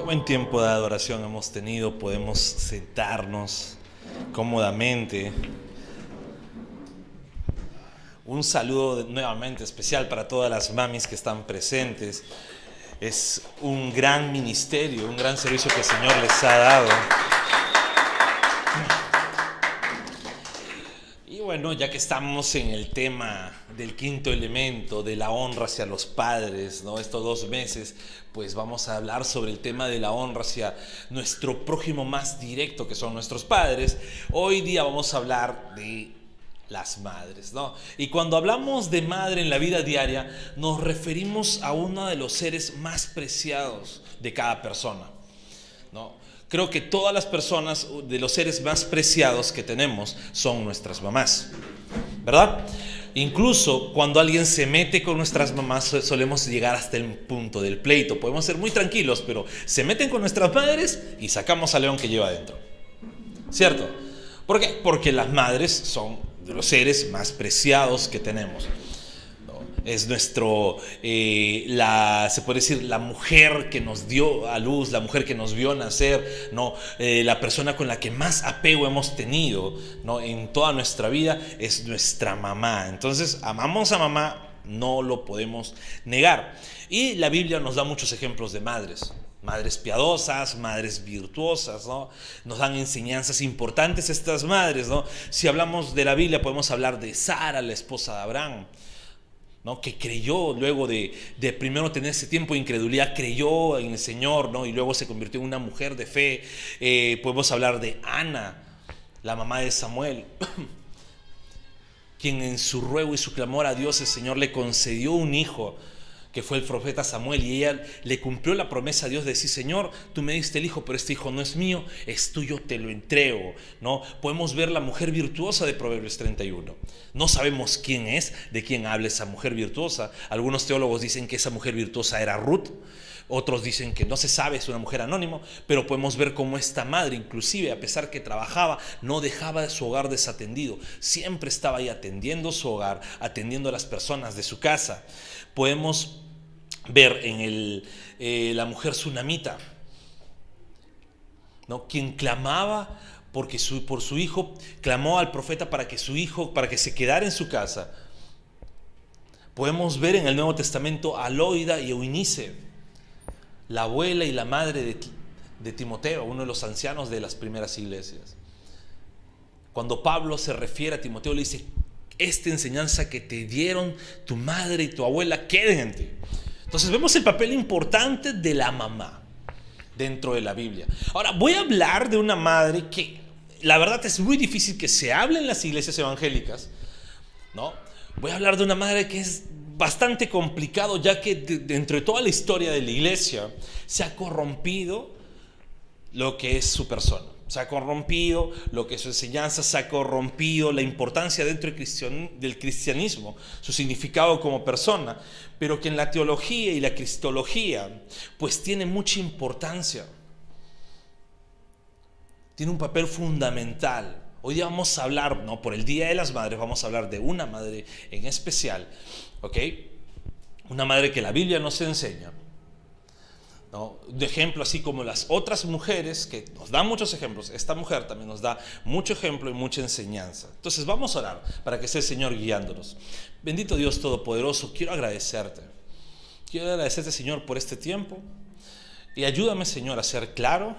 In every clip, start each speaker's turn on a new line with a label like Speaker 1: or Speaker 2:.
Speaker 1: Buen tiempo de adoración hemos tenido, podemos sentarnos cómodamente. Un saludo nuevamente especial para todas las mamis que están presentes. Es un gran ministerio, un gran servicio que el Señor les ha dado. Y bueno, ya que estamos en el tema del quinto elemento, de la honra hacia los padres, ¿no? Estos 2 meses, pues vamos a hablar sobre el tema de la honra hacia nuestro prójimo más directo, que son nuestros padres. Hoy día vamos a hablar de las madres, ¿no? Y cuando hablamos de madre en la vida diaria, nos referimos a uno de los seres más preciados de cada persona, ¿no? Creo que todas las personas, de los seres más preciados que tenemos, son nuestras mamás, ¿verdad? Incluso cuando alguien se mete con nuestras mamás, solemos llegar hasta el punto del pleito. Podemos ser muy tranquilos, pero se meten con nuestras madres y sacamos al león que lleva adentro, ¿cierto? ¿Por qué? Porque las madres son de los seres más preciados que tenemos. Es se puede decir, la mujer que nos dio a luz, la mujer que nos vio nacer, ¿no? La persona con la que más apego hemos tenido, ¿no? En toda nuestra vida es nuestra mamá. Entonces, amamos a mamá, no lo podemos negar. Y la Biblia nos da muchos ejemplos de madres. Madres piadosas, madres virtuosas, ¿no? Nos dan enseñanzas importantes estas madres, ¿no? Si hablamos de la Biblia, podemos hablar de Sara, la esposa de Abraham, ¿no? Que creyó luego de primero tener ese tiempo de incredulidad, creyó en el Señor, ¿no? Y luego se convirtió en una mujer de fe. Podemos hablar de Ana, la mamá de Samuel, quien en su ruego y su clamor a Dios, el Señor le concedió un hijo, que fue el profeta Samuel, y ella le cumplió la promesa a Dios de decir: Señor, tú me diste el hijo, pero este hijo no es mío, es tuyo, te lo entrego, ¿no? Podemos ver la mujer virtuosa de Proverbios 31. No sabemos quién es, de quién habla esa mujer virtuosa. Algunos teólogos dicen que esa mujer virtuosa era Ruth. Otros dicen que no se sabe, es una mujer anónima, pero podemos ver cómo esta madre, inclusive a pesar que trabajaba, no dejaba de su hogar desatendido. Siempre estaba ahí atendiendo su hogar, atendiendo a las personas de su casa. Podemos ver en la mujer sunamita, ¿no? Quien clamaba por su hijo, clamó al profeta para que se quedara en su casa. Podemos ver en el Nuevo Testamento a Loida y Eunice, la abuela y la madre de Timoteo, uno de los ancianos de las primeras iglesias. Cuando Pablo se refiere a Timoteo, le dice: esta enseñanza que te dieron tu madre y tu abuela queden en ti. Entonces vemos el papel importante de la mamá dentro de la Biblia. Ahora voy a hablar de una madre que la verdad es muy difícil que se hable en las iglesias evangélicas, ¿no? Voy a hablar de una madre que es bastante complicado, ya que dentro de toda la historia de la iglesia se ha corrompido lo que es su persona. Se ha corrompido lo que es su enseñanza, se ha corrompido la importancia dentro del cristianismo, su significado como persona, pero que en la teología y la cristología pues tiene mucha importancia. Tiene un papel fundamental. Hoy día vamos a hablar, ¿no? Por el Día de las Madres, vamos a hablar de una madre en especial, ¿ok? Una madre que la Biblia nos enseña, ¿no? De ejemplo, así como las otras mujeres que nos dan muchos ejemplos, esta mujer también nos da mucho ejemplo y mucha enseñanza. Entonces vamos a orar para que sea el Señor guiándonos. Bendito Dios Todopoderoso, quiero agradecerte, Señor, por este tiempo, y ayúdame, Señor, a ser claro.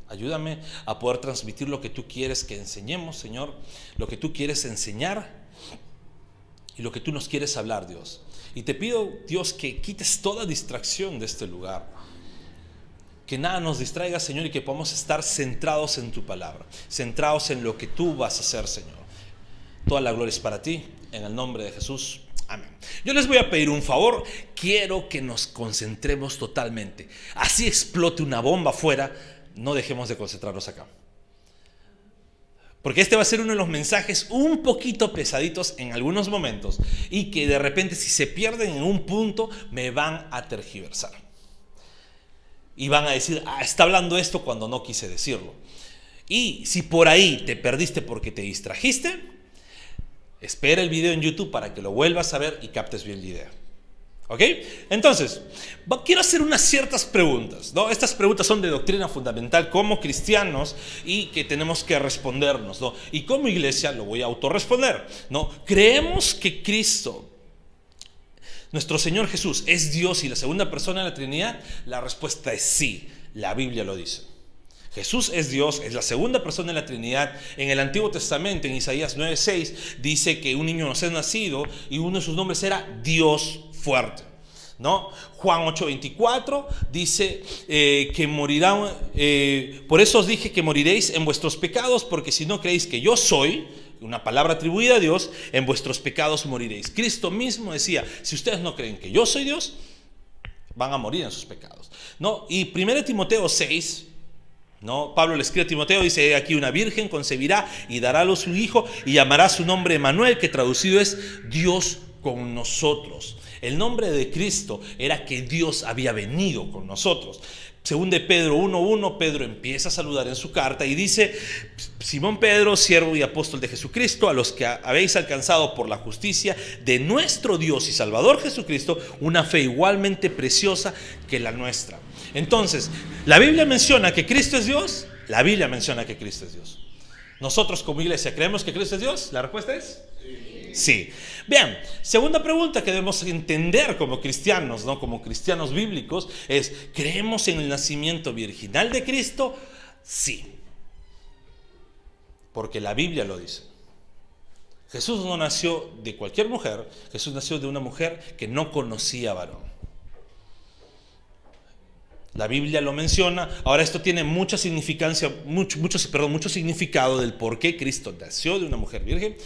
Speaker 1: Ayúdame a poder transmitir lo que tú quieres que enseñemos, Señor, lo que tú quieres enseñar y lo que tú nos quieres hablar, Dios. Y te pido, Dios, que quites toda distracción de este lugar, que nada nos distraiga, Señor, y que podamos estar centrados en tu palabra, centrados en lo que tú vas a hacer, Señor. Toda la gloria es para ti, en el nombre de Jesús. Amén. Yo les voy a pedir un favor. Quiero que nos concentremos totalmente. Así explote una bomba afuera, no dejemos de concentrarnos acá, porque este va a ser uno de los mensajes un poquito pesaditos en algunos momentos, y que de repente, si se pierden en un punto, me van a tergiversar. Y van a decir, está hablando esto cuando no quise decirlo. Y si por ahí te perdiste porque te distrajiste, espera el video en YouTube para que lo vuelvas a ver y captes bien la idea. ¿Ok? Entonces, quiero hacer unas ciertas preguntas, ¿no? Estas preguntas son de doctrina fundamental como cristianos y que tenemos que respondernos, ¿no? Y como iglesia lo voy a autorresponder, ¿no? ¿Creemos que Cristo, nuestro Señor Jesús, es Dios y la segunda persona de la Trinidad? La respuesta es sí, la Biblia lo dice. Jesús es Dios, es la segunda persona de la Trinidad. En el Antiguo Testamento, en Isaías 9:6, dice que un niño nos es nacido y uno de sus nombres era Dios fuerte, ¿no? Juan 8:24 dice que morirán, por eso os dije que moriréis en vuestros pecados, porque si no creéis que yo soy, una palabra atribuida a Dios, en vuestros pecados moriréis. Cristo mismo decía, si ustedes no creen que yo soy Dios, van a morir en sus pecados, ¿no? Y 1 Timoteo 6, ¿no? Pablo le escribe a Timoteo, dice, aquí una virgen concebirá y dará a luz un hijo y llamará su nombre Emmanuel, que traducido es Dios con nosotros. El nombre de Cristo era que Dios había venido con nosotros. Según de Pedro 1:1, Pedro empieza a saludar en su carta y dice, Simón Pedro, siervo y apóstol de Jesucristo, a los que habéis alcanzado por la justicia de nuestro Dios y Salvador Jesucristo, una fe igualmente preciosa que la nuestra. Entonces, ¿la Biblia menciona que Cristo es Dios? La Biblia menciona que Cristo es Dios. ¿Nosotros como iglesia creemos que Cristo es Dios? La respuesta es sí. Bien, segunda pregunta que debemos entender como cristianos, ¿no? Como cristianos bíblicos, es, ¿creemos en el nacimiento virginal de Cristo? Sí. Porque la Biblia lo dice. Jesús no nació de cualquier mujer, Jesús nació de una mujer que no conocía varón. La Biblia lo menciona. Ahora esto tiene mucha significancia, mucho significado del por qué Cristo nació de una mujer virgen,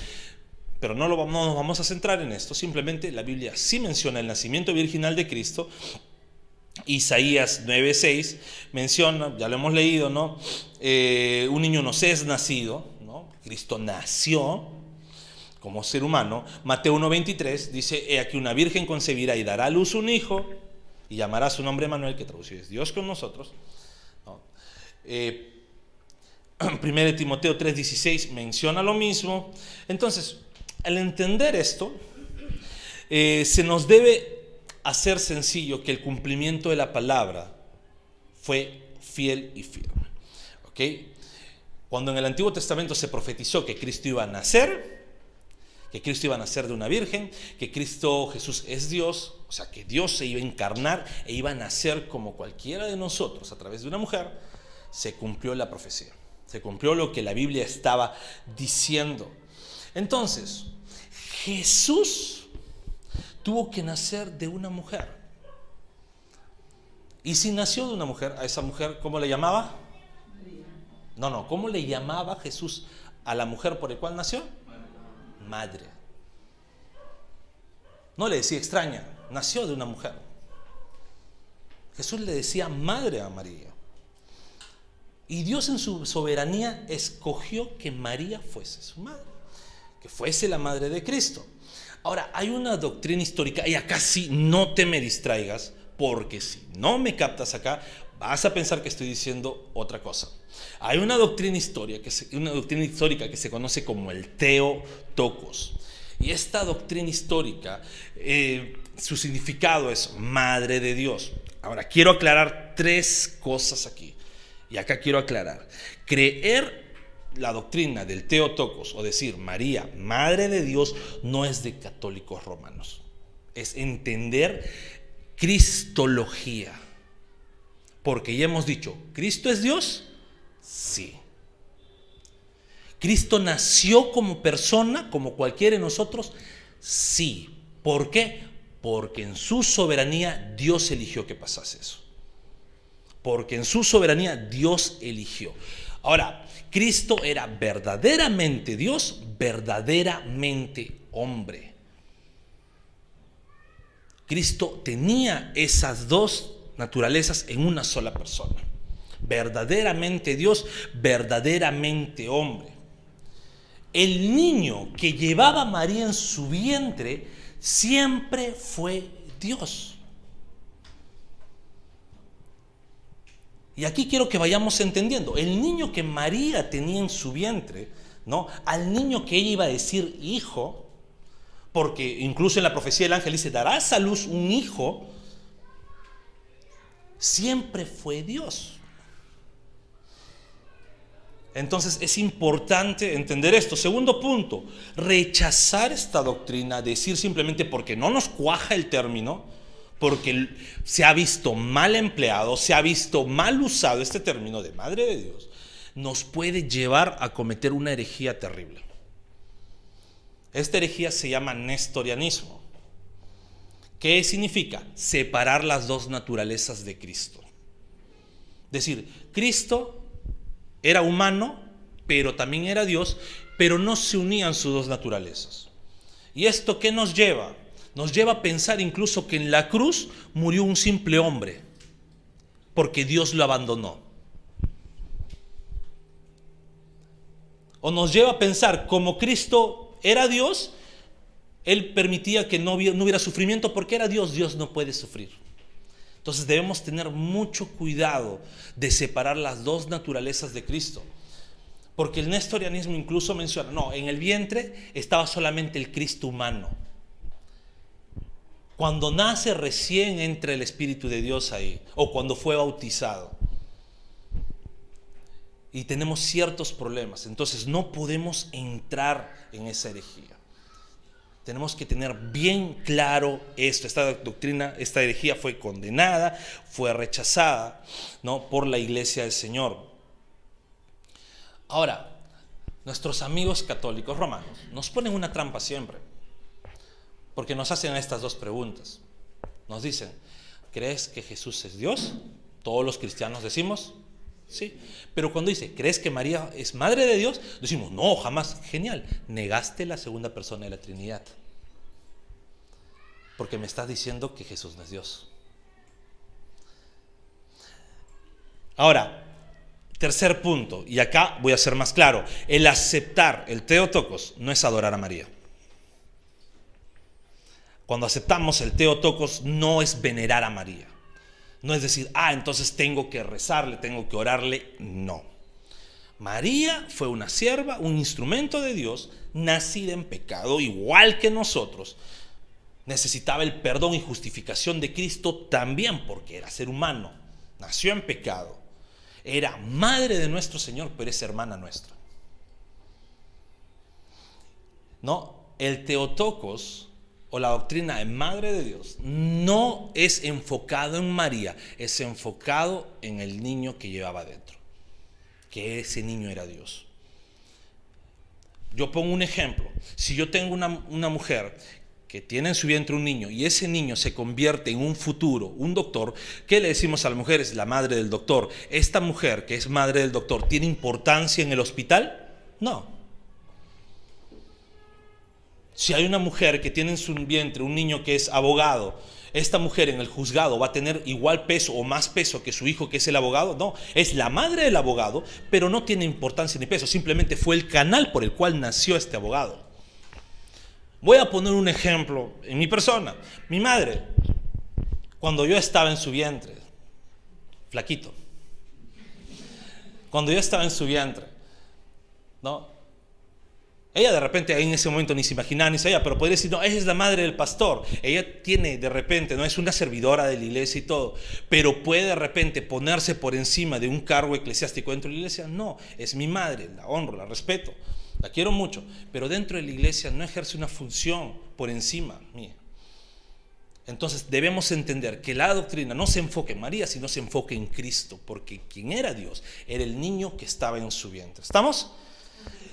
Speaker 1: pero no nos vamos a centrar en esto. Simplemente la Biblia sí menciona el nacimiento virginal de Cristo. Isaías 9:6 menciona, ya lo hemos leído, ¿no? Un niño nos es nacido, ¿no? Cristo nació como ser humano. Mateo 1:23 dice, he aquí una virgen concebirá y dará a luz un hijo y llamará su nombre Emmanuel, que traducido es Dios con nosotros, ¿no? 1 Timoteo 3:16 menciona lo mismo. Entonces, al entender esto, se nos debe hacer sencillo que el cumplimiento de la palabra fue fiel y firme. ¿Okay? Cuando en el Antiguo Testamento se profetizó que Cristo iba a nacer, de una virgen, que Cristo Jesús es Dios, o sea que Dios se iba a encarnar e iba a nacer como cualquiera de nosotros a través de una mujer, se cumplió la profecía, se cumplió lo que la Biblia estaba diciendo. Entonces, Jesús tuvo que nacer de una mujer. Y si nació de una mujer, a esa mujer, ¿cómo le llamaba? No, ¿cómo le llamaba Jesús a la mujer por la cual nació? Madre. No le decía extraña, nació de una mujer. Jesús le decía madre a María. Y Dios en su soberanía escogió que María fuese su madre, que fuese la madre de Cristo. Ahora, hay una doctrina histórica, y acá sí no te me distraigas, porque si no me captas acá, vas a pensar que estoy diciendo otra cosa. Hay una doctrina histórica que se conoce como el Theotokos. Y esta doctrina histórica, su significado es madre de Dios. Ahora, quiero aclarar tres cosas aquí. Y acá quiero aclarar. Creer la doctrina del Theotokos, o decir María, madre de Dios, no es de católicos romanos. Es entender cristología. Porque ya hemos dicho, ¿Cristo es Dios? Sí. ¿Cristo nació como persona, como cualquiera de nosotros? Sí. ¿Por qué? Porque en su soberanía Dios eligió que pasase eso. Porque en su soberanía Dios eligió. Ahora, Cristo era verdaderamente Dios, verdaderamente hombre. Cristo tenía esas dos naturalezas en una sola persona. Verdaderamente Dios, verdaderamente hombre. El niño que llevaba María en su vientre siempre fue Dios. Y aquí quiero que vayamos entendiendo. El niño que María tenía en su vientre, ¿no? Al niño que ella iba a decir hijo, porque incluso en la profecía del ángel dice, darás a luz un hijo, siempre fue Dios. Entonces es importante entender esto. Segundo punto, rechazar esta doctrina, decir simplemente porque no nos cuaja el término, porque se ha visto mal empleado, se ha visto mal usado este término de Madre de Dios, nos puede llevar a cometer una herejía terrible. Esta herejía se llama nestorianismo. ¿Qué significa? Separar las dos naturalezas de Cristo. Es decir, Cristo era humano, pero también era Dios, pero no se unían sus dos naturalezas. ¿Y esto qué nos lleva? Nos lleva a pensar incluso que en la cruz murió un simple hombre, porque Dios lo abandonó. O nos lleva a pensar, como Cristo era Dios, Él permitía que no hubiera sufrimiento, porque era Dios, Dios no puede sufrir. Entonces debemos tener mucho cuidado de separar las dos naturalezas de Cristo. Porque el nestorianismo incluso menciona, no, en el vientre estaba solamente el Cristo humano. Cuando nace recién entra el Espíritu de Dios ahí, o cuando fue bautizado. Y tenemos ciertos problemas, entonces no podemos entrar en esa herejía. Tenemos que tener bien claro esto. Esta doctrina, esta herejía fue condenada, fue rechazada, ¿no?, por la Iglesia del Señor. Ahora, nuestros amigos católicos romanos nos ponen una trampa siempre, porque nos hacen estas dos preguntas. Nos dicen, ¿crees que Jesús es Dios? Todos los cristianos decimos, sí. Pero cuando dice, ¿crees que María es Madre de Dios? Decimos, no, jamás. Genial, negaste la segunda persona de la Trinidad, porque me estás diciendo que Jesús no es Dios. Ahora, tercer punto, y acá voy a ser más claro. El aceptar el Theotokos no es adorar a María. Cuando aceptamos el Theotokos no es venerar a María. No es decir, entonces tengo que rezarle, tengo que orarle. No. María fue una sierva, un instrumento de Dios, nacida en pecado, igual que nosotros. Necesitaba el perdón y justificación de Cristo también, porque era ser humano. Nació en pecado. Era madre de nuestro Señor, pero es hermana nuestra. No, el Theotokos, o la doctrina de Madre de Dios, no es enfocado en María, es enfocado en el niño que llevaba dentro, que ese niño era Dios. Yo pongo un ejemplo. Si yo tengo una mujer que tiene en su vientre un niño y ese niño se convierte en un futuro, un doctor, ¿qué le decimos a la mujer? Es la madre del doctor. ¿Esta mujer que es madre del doctor tiene importancia en el hospital? No. Si hay una mujer que tiene en su vientre un niño que es abogado, ¿esta mujer en el juzgado va a tener igual peso o más peso que su hijo que es el abogado? No, es la madre del abogado, pero no tiene importancia ni peso, simplemente fue el canal por el cual nació este abogado. Voy a poner un ejemplo en mi persona. Mi madre, cuando yo estaba en su vientre, flaquito, cuando yo estaba en su vientre, ¿no?, ella de repente en ese momento ni se imaginaba ni sabía, pero podría decir, no, ella es la madre del pastor. Ella tiene de repente, no es una servidora de la iglesia y todo, pero puede de repente ponerse por encima de un cargo eclesiástico dentro de la iglesia. No, es mi madre, la honro, la respeto, la quiero mucho, pero dentro de la iglesia no ejerce una función por encima mía. Entonces debemos entender que la doctrina no se enfoca en María, sino se enfoca en Cristo, porque quien era Dios era el niño que estaba en su vientre. ¿Estamos?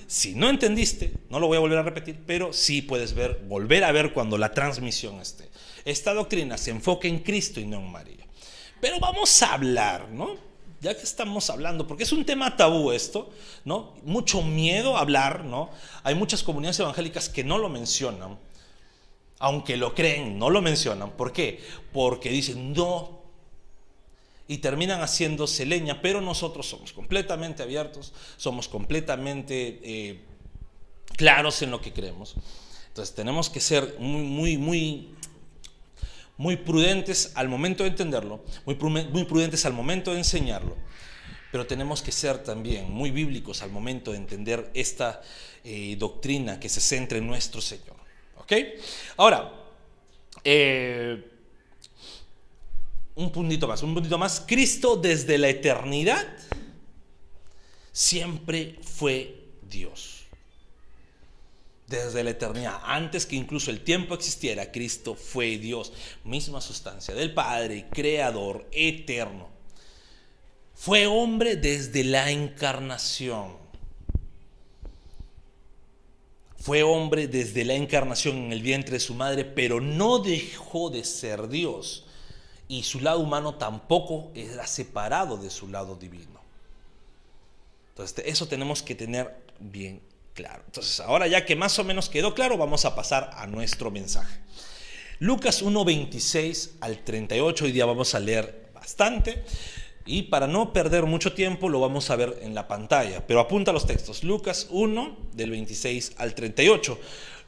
Speaker 1: Si no entendiste, no lo voy a volver a repetir, pero sí puedes volver a ver cuando la transmisión esté. Esta doctrina se enfoca en Cristo y no en María. Pero vamos a hablar, ¿no? Ya que estamos hablando, porque es un tema tabú esto, ¿no? Mucho miedo a hablar, ¿no? Hay muchas comunidades evangélicas que no lo mencionan, aunque lo creen, no lo mencionan. ¿Por qué? Porque dicen no, y terminan haciéndose leña, pero nosotros somos completamente abiertos, somos completamente claros en lo que creemos. Entonces tenemos que ser muy muy prudentes al momento de entenderlo, muy prudentes al momento de enseñarlo, pero tenemos que ser también muy bíblicos al momento de entender esta doctrina que se centra en nuestro Señor. ¿Ok? Ahora, un puntito más. Cristo desde la eternidad siempre fue Dios. Desde la eternidad, antes que incluso el tiempo existiera, Cristo fue Dios, misma sustancia del Padre, creador, eterno. Fue hombre desde la encarnación. Fue hombre desde la encarnación en el vientre de su madre, pero no dejó de ser Dios. Y su lado humano tampoco era separado de su lado divino. Entonces, eso tenemos que tener bien claro. Entonces, ahora ya que más o menos quedó claro, vamos a pasar a nuestro mensaje. Lucas 1:26 al 38, hoy día vamos a leer bastante. Y para no perder mucho tiempo, lo vamos a ver en la pantalla. Pero apunta los textos. Lucas 1, del 26 al 38.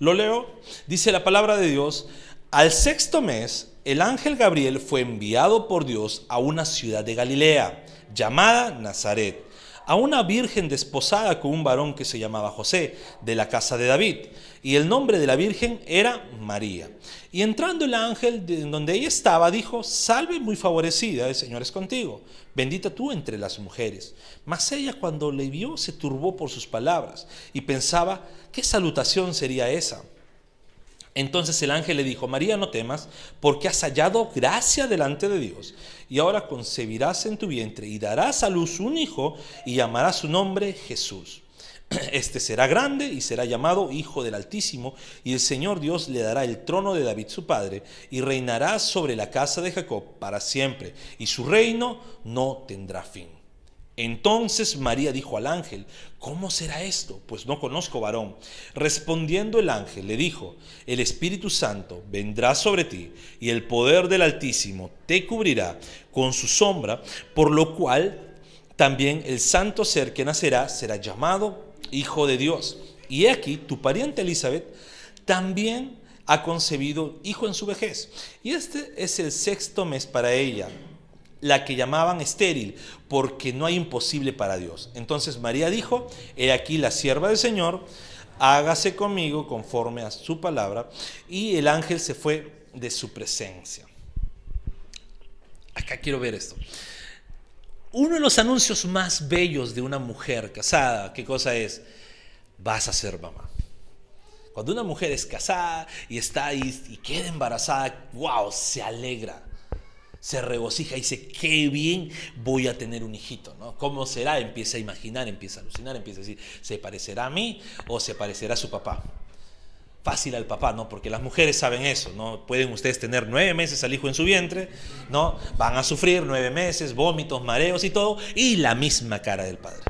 Speaker 1: Lo leo. Dice la palabra de Dios: al sexto mes, el ángel Gabriel fue enviado por Dios a una ciudad de Galilea, llamada Nazaret, a una virgen desposada con un varón que se llamaba José, de la casa de David, y el nombre de la virgen era María. Y entrando el ángel en donde ella estaba, dijo: salve muy favorecida, el Señor es contigo, bendita tú entre las mujeres. Mas ella, cuando le vio, se turbó por sus palabras, y pensaba: ¿qué salutación sería esa? Entonces el ángel le dijo: María, no temas, porque has hallado gracia delante de Dios, y ahora concebirás en tu vientre y darás a luz un hijo, y llamarás su nombre Jesús. Este será grande y será llamado Hijo del Altísimo, y el Señor Dios le dará el trono de David su padre, y reinará sobre la casa de Jacob para siempre, y su reino no tendrá fin. Entonces María dijo al ángel: ¿cómo será esto? Pues no conozco varón. Respondiendo el ángel le dijo: el Espíritu Santo vendrá sobre ti, y el poder del Altísimo te cubrirá con su sombra, por lo cual también el santo ser que nacerá será llamado Hijo de Dios. Y he aquí, tu pariente Elizabeth también ha concebido hijo en su vejez, y este es el sexto mes para ella, la que llamaban estéril, porque no hay imposible para Dios. Entonces María dijo: he aquí la sierva del Señor, hágase conmigo conforme a su palabra. Y el ángel se fue de su presencia. Acá quiero ver esto. Uno de los anuncios más bellos de una mujer casada, ¿qué cosa es? Vas a ser mamá. Cuando una mujer es casada y está ahí y queda embarazada, wow, se alegra, se regocija y dice: qué bien, voy a tener un hijito, ¿no? ¿Cómo será? Empieza a imaginar, empieza a alucinar, empieza a decir: ¿se parecerá a mí o se parecerá a su papá? Fácil al papá, ¿no? Porque las mujeres saben eso, ¿no? Pueden ustedes tener 9 meses al hijo en su vientre, ¿no? Van a sufrir 9 meses, vómitos, mareos y todo, y la misma cara del padre.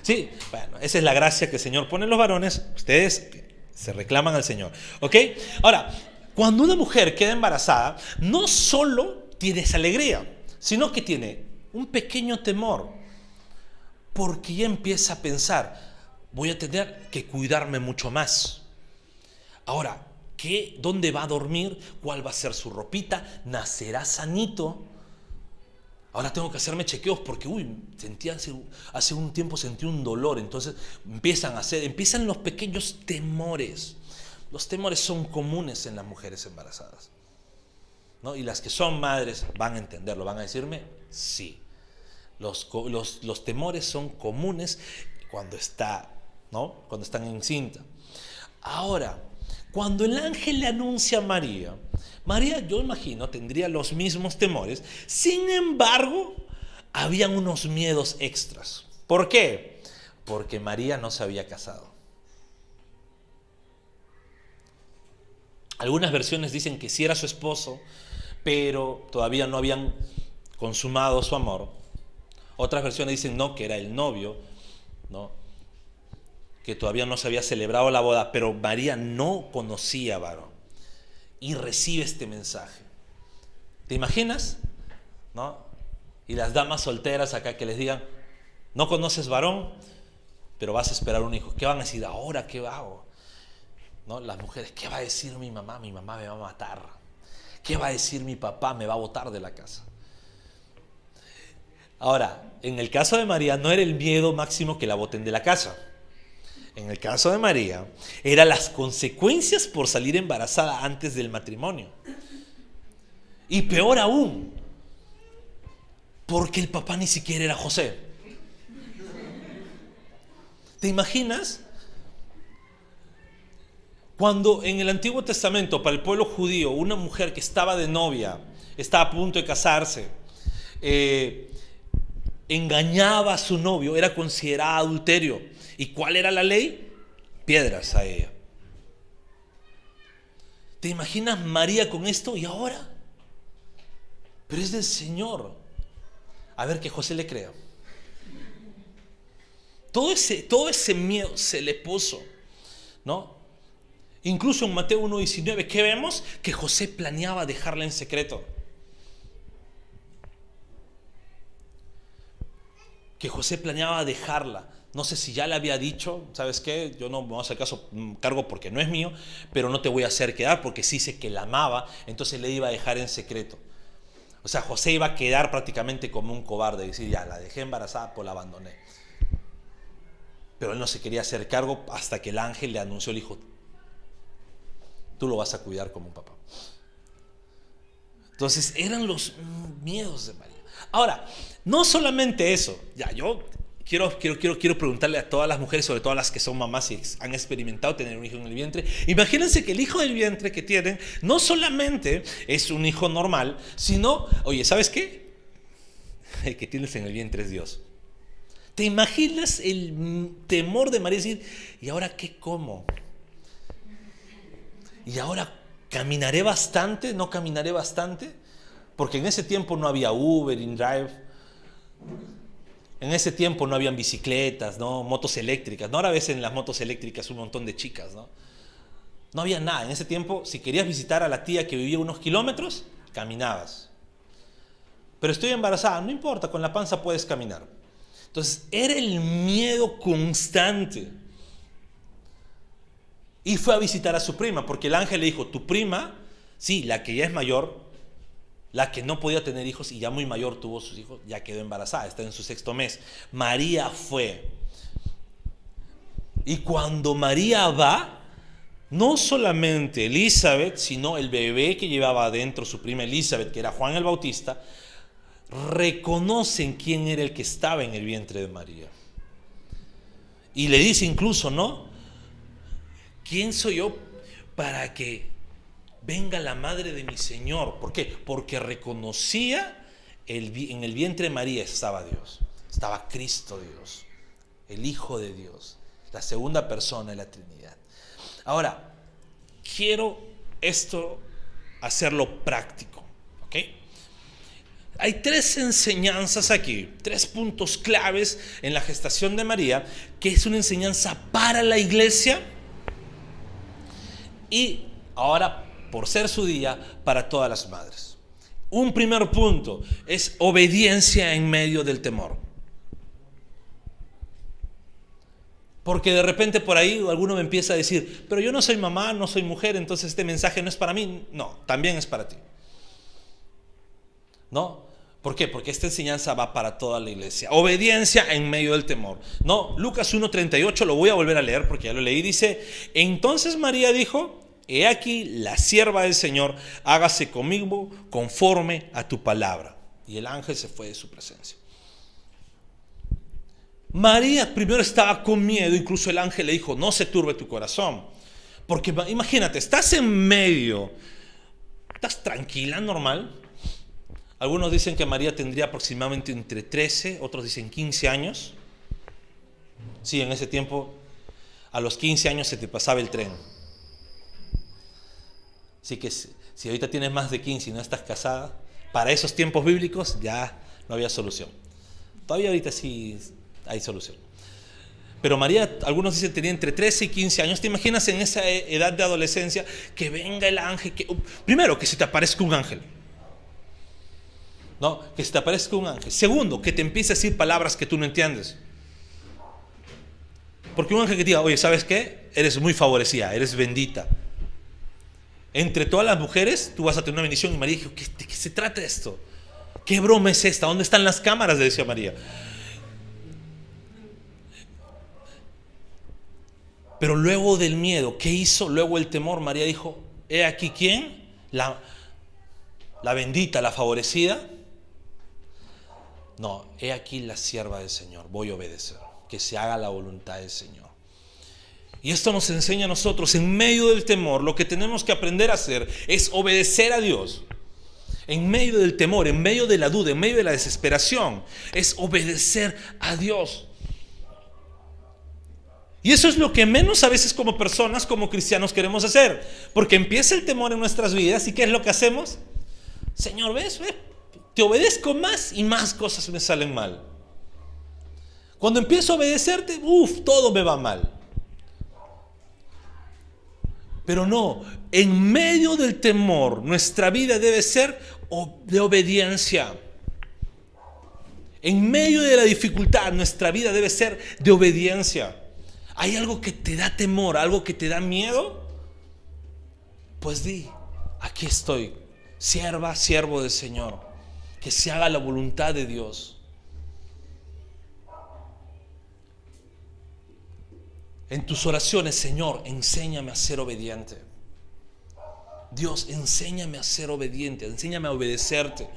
Speaker 1: Sí, bueno, esa es la gracia que el Señor pone en los varones. Ustedes se reclaman al Señor, ¿ok? Ahora, cuando una mujer queda embarazada, no solo tiene esa alegría, sino que tiene un pequeño temor, porque ya empieza a pensar: voy a tener que cuidarme mucho más. Ahora, ¿dónde va a dormir? ¿Cuál va a ser su ropita? ¿Nacerá sanito? Ahora tengo que hacerme chequeos porque, hace un tiempo sentí un dolor. Entonces empiezan los pequeños temores. Los temores son comunes en las mujeres embarazadas, ¿no? Y las que son madres van a entenderlo, van a decirme: sí. Los temores son comunes cuando están encinta. Ahora, cuando el ángel le anuncia a María, yo imagino, tendría los mismos temores. Sin embargo, habían unos miedos extras. ¿Por qué? Porque María no se había casado. Algunas versiones dicen que sí era su esposo, pero todavía no habían consumado su amor. Otras versiones dicen no, que era el novio, ¿no? Que todavía no se había celebrado la boda, pero María no conocía varón y recibe este mensaje. ¿Te imaginas? ¿No? Y las damas solteras acá que les digan: no conoces varón, pero vas a esperar un hijo. ¿Qué van a decir? ¿Ahora qué hago? ¿No? Las mujeres: ¿qué va a decir mi mamá? Mi mamá me va a matar. ¿Qué va a decir mi papá? Me va a botar de la casa. Ahora, en el caso de María no era el miedo máximo que la boten de la casa. En el caso de María, eran las consecuencias por salir embarazada antes del matrimonio. Y peor aún, porque el papá ni siquiera era José. ¿Te imaginas? Cuando en el Antiguo Testamento, para el pueblo judío, una mujer que estaba de novia, estaba a punto de casarse, engañaba a su novio, era considerada adulterio. ¿Y cuál era la ley? Piedras a ella. ¿Te imaginas María con esto? ¿Y ahora? Pero es del Señor. A ver, que José le crea. Todo ese miedo se le puso, ¿no? Incluso en Mateo 1:19, ¿qué vemos? Que José planeaba dejarla en secreto. Que José planeaba dejarla. No sé si ya le había dicho, ¿sabes qué? Yo no me voy a hacer cargo porque no es mío, pero no te voy a hacer quedar porque sí sé que la amaba, entonces le iba a dejar en secreto. O sea, José iba a quedar prácticamente como un cobarde, decir, ya, la dejé embarazada, pues la abandoné. Pero él no se quería hacer cargo hasta que el ángel le anunció, le dijo, tú lo vas a cuidar como un papá. Entonces eran los miedos de María. Ahora, no solamente eso, ya yo quiero preguntarle a todas las mujeres, sobre todo a las que son mamás y han experimentado tener un hijo en el vientre. Imagínense que el hijo del vientre que tienen no solamente es un hijo normal, sino, oye, ¿sabes qué? El que tienes en el vientre es Dios. ¿Te imaginas el temor de María decir, ¿y ahora qué como? ¿Y ahora caminaré bastante? ¿No caminaré bastante? Porque en ese tiempo no había Uber, InDrive. En ese tiempo no habían bicicletas, ¿no? Motos eléctricas. No, ahora ves en las motos eléctricas un montón de chicas, ¿no? No había nada. En ese tiempo, si querías visitar a la tía que vivía unos kilómetros, caminabas. Pero estoy embarazada, no importa, con la panza puedes caminar. Entonces, era el miedo constante. Y fue a visitar a su prima, porque el ángel le dijo, tu prima, sí, la que ya es mayor, la que no podía tener hijos y ya muy mayor tuvo sus hijos, ya quedó embarazada, está en su 6º mes. María fue. Y cuando María va, no solamente Elizabeth, sino el bebé que llevaba adentro su prima Elizabeth, que era Juan el Bautista, reconocen quién era el que estaba en el vientre de María. Y le dice incluso, ¿no? ¿Quién soy yo para que venga la madre de mi Señor? ¿Por qué? Porque reconocía en el vientre de María estaba Dios, estaba Cristo Dios, el Hijo de Dios, la segunda persona de la Trinidad. Ahora, quiero esto hacerlo práctico, ¿ok? Hay 3 enseñanzas aquí, 3 puntos claves en la gestación de María, que es una enseñanza para la iglesia y ahora, por ser su día, para todas las madres. Un primer punto es obediencia en medio del temor. Porque de repente por ahí alguno me empieza a decir, pero yo no soy mamá, no soy mujer, entonces este mensaje no es para mí. No, también es para ti. ¿No? ¿Por qué? Porque esta enseñanza va para toda la iglesia. Obediencia en medio del temor. No, Lucas 1:38, lo voy a volver a leer porque ya lo leí. Dice, entonces María dijo, he aquí la sierva del Señor, hágase conmigo conforme a tu palabra. Y el ángel se fue de su presencia. María primero estaba con miedo, incluso el ángel le dijo, no se turbe tu corazón. Porque imagínate, estás en medio, estás tranquila, normal. Algunos dicen que María tendría aproximadamente entre 13, otros dicen 15 años. Sí, en ese tiempo, a los 15 años se te pasaba el tren. Así que si ahorita tienes más de 15 y no estás casada, para esos tiempos bíblicos ya no había solución. Todavía ahorita sí hay solución. Pero María, algunos dicen tenía entre 13 y 15 años. ¿Te imaginas en esa edad de adolescencia que venga el ángel? Primero, que se te aparezca un ángel. ¿No? Que se te aparezca un ángel. Segundo, que te empiece a decir palabras que tú no entiendes. Porque un ángel que te diga, oye, ¿sabes qué? Eres muy favorecida, eres bendita. Entre todas las mujeres tú vas a tener una bendición. Y María dijo, ¿de qué se trata esto? ¿Qué broma es esta? ¿Dónde están las cámaras?, le decía María. Pero luego del miedo, ¿qué hizo? Luego el temor, María dijo, he aquí, ¿quién? La bendita, la favorecida. No, he aquí la sierva del Señor, voy a obedecer, que se haga la voluntad del Señor. Y esto nos enseña a nosotros, en medio del temor, lo que tenemos que aprender a hacer es obedecer a Dios. En medio del temor, en medio de la duda, en medio de la desesperación, es obedecer a Dios. Y eso es lo que menos a veces como personas, como cristianos queremos hacer. Porque empieza el temor en nuestras vidas, ¿y qué es lo que hacemos? Señor, ¿ves? Te obedezco más y más cosas me salen mal. Cuando empiezo a obedecerte, todo me va mal. Pero no, en medio del temor, nuestra vida debe ser de obediencia. En medio de la dificultad, nuestra vida debe ser de obediencia. ¿Hay algo que te da temor, algo que te da miedo? Pues di, aquí estoy, sierva, siervo del Señor, que se haga la voluntad de Dios. En tus oraciones, Señor, enséñame a ser obediente. Dios, enséñame a ser obediente, enséñame a obedecerte.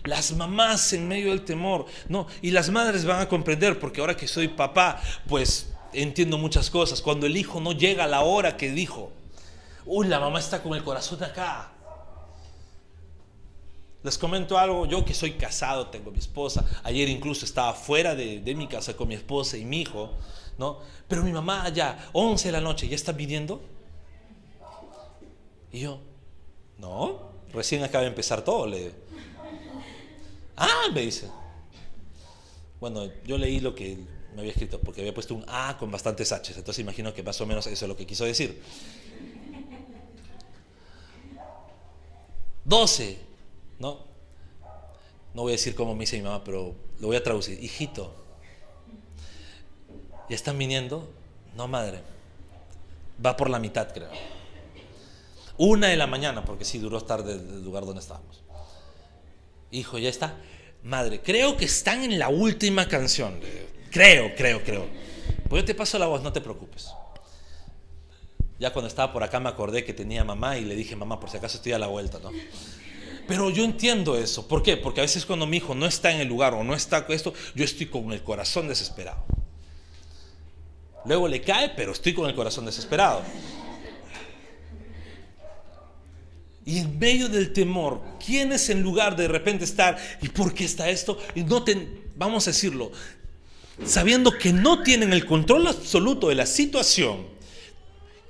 Speaker 1: Las mamás en medio del temor, no, y las madres van a comprender, porque ahora que soy papá, pues entiendo muchas cosas. Cuando el hijo no llega a la hora que dijo, la mamá está con el corazón acá. Les comento algo, yo que soy casado, tengo mi esposa, ayer incluso estaba fuera de mi casa con mi esposa y mi hijo, ¿no? Pero mi mamá ya 11 de la noche, ¿ya está viniendo? Y yo, no, recién acaba de empezar todo. Me dice. Bueno, yo leí lo que me había escrito, porque había puesto un A con bastantes H's, entonces imagino que más o menos eso es lo que quiso decir. 12, ¿no? No voy a decir cómo me dice mi mamá, pero lo voy a traducir. Hijito, ¿ya están viniendo? No, madre. Va por la mitad, creo. 1 de la mañana, porque sí duró estar del lugar donde estábamos. Hijo, ¿ya está? Madre, creo que están en la última canción. Creo. Pues yo te paso la voz, no te preocupes. Ya cuando estaba por acá me acordé que tenía mamá y le dije, mamá, por si acaso estoy a la vuelta, ¿no? Pero yo entiendo eso. ¿Por qué? Porque a veces cuando mi hijo no está en el lugar o no está con esto, yo estoy con el corazón desesperado. Luego le cae, pero estoy con el corazón desesperado. Y en medio del temor, ¿quiénes en lugar de repente estar, ¿y por qué está esto? Y vamos a decirlo, sabiendo que no tienen el control absoluto de la situación,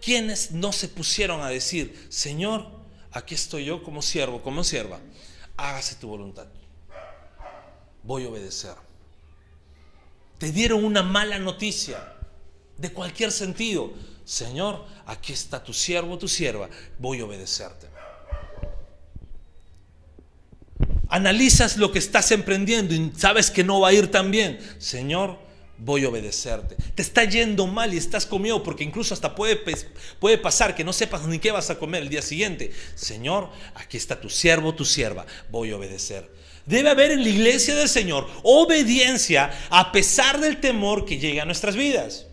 Speaker 1: ¿quiénes no se pusieron a decir, Señor, aquí estoy yo como siervo, como sierva, hágase tu voluntad, voy a obedecer? Te dieron una mala noticia, de cualquier sentido. Señor, aquí está tu siervo, tu sierva, voy a obedecerte. Analizas lo que estás emprendiendo y sabes que no va a ir tan bien. Señor, voy a obedecerte. Te está yendo mal y estás con miedo, porque incluso hasta puede pasar que no sepas ni qué vas a comer el día siguiente. Señor, aquí está tu siervo, tu sierva, voy a obedecer. Debe haber en la iglesia del Señor obediencia a pesar del temor que llega a nuestras vidas.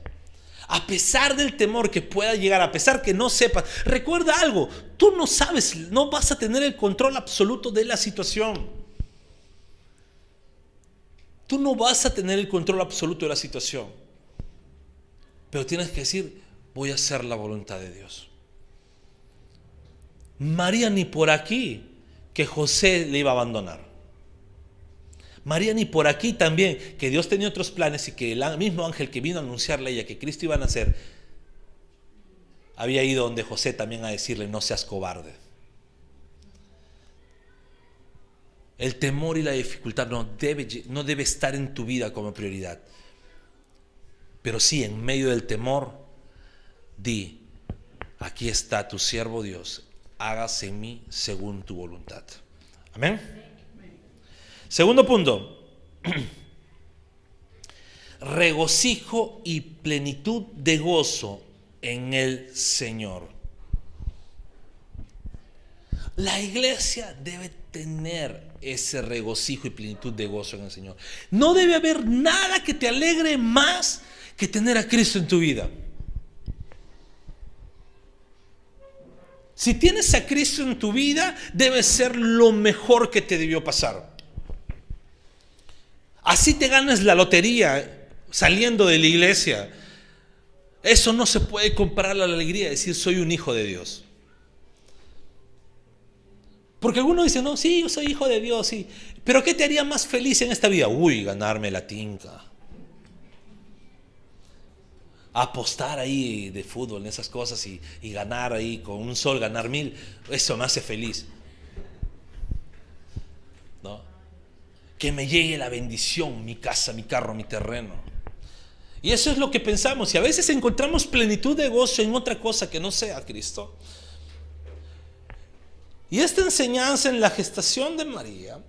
Speaker 1: A pesar del temor que pueda llegar, a pesar que no sepas. Recuerda algo, tú no sabes, no vas a tener el control absoluto de la situación. Tú no vas a tener el control absoluto de la situación. Pero tienes que decir, voy a hacer la voluntad de Dios. María ni por aquí que José le iba a abandonar. María ni por aquí también que Dios tenía otros planes y que el mismo ángel que vino a anunciarle a ella que Cristo iba a nacer había ido donde José también a decirle, no seas cobarde. El temor y la dificultad no debe estar en tu vida como prioridad. Pero sí, en medio del temor, di, aquí está tu siervo Dios, hágase en mí según tu voluntad. Amén. Segundo punto, regocijo y plenitud de gozo en el Señor. La iglesia debe tener ese regocijo y plenitud de gozo en el Señor. No debe haber nada que te alegre más que tener a Cristo en tu vida. Si tienes a Cristo en tu vida, debe ser lo mejor que te debió pasar. Así te ganas la lotería saliendo de la iglesia. Eso no se puede comparar a la alegría de decir soy un hijo de Dios. Porque algunos dicen, no, sí, yo soy hijo de Dios, sí. Pero ¿qué te haría más feliz en esta vida? Uy, ganarme la tinca. Apostar ahí de fútbol en esas cosas y ganar ahí con un sol, ganar 1000, eso me hace feliz. ¿No? Que me llegue la bendición, mi casa, mi carro, mi terreno. Y eso es lo que pensamos. Y a veces encontramos plenitud de gozo en otra cosa que no sea Cristo. Y esta enseñanza en la gestación de María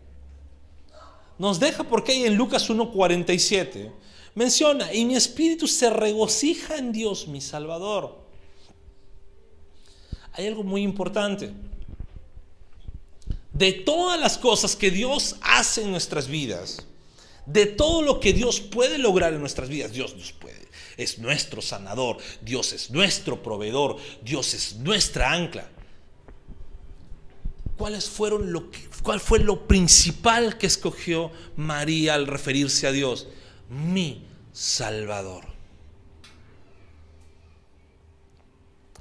Speaker 1: nos deja, porque ahí en Lucas 1:47 menciona, y mi espíritu se regocija en Dios mi Salvador. Hay algo muy importante. De todas las cosas que Dios hace en nuestras vidas, de todo lo que Dios puede lograr en nuestras vidas, Dios nos puede. Es nuestro sanador, Dios es nuestro proveedor, Dios es nuestra ancla. ¿Cuál fue lo principal que escogió María al referirse a Dios? Mi Salvador.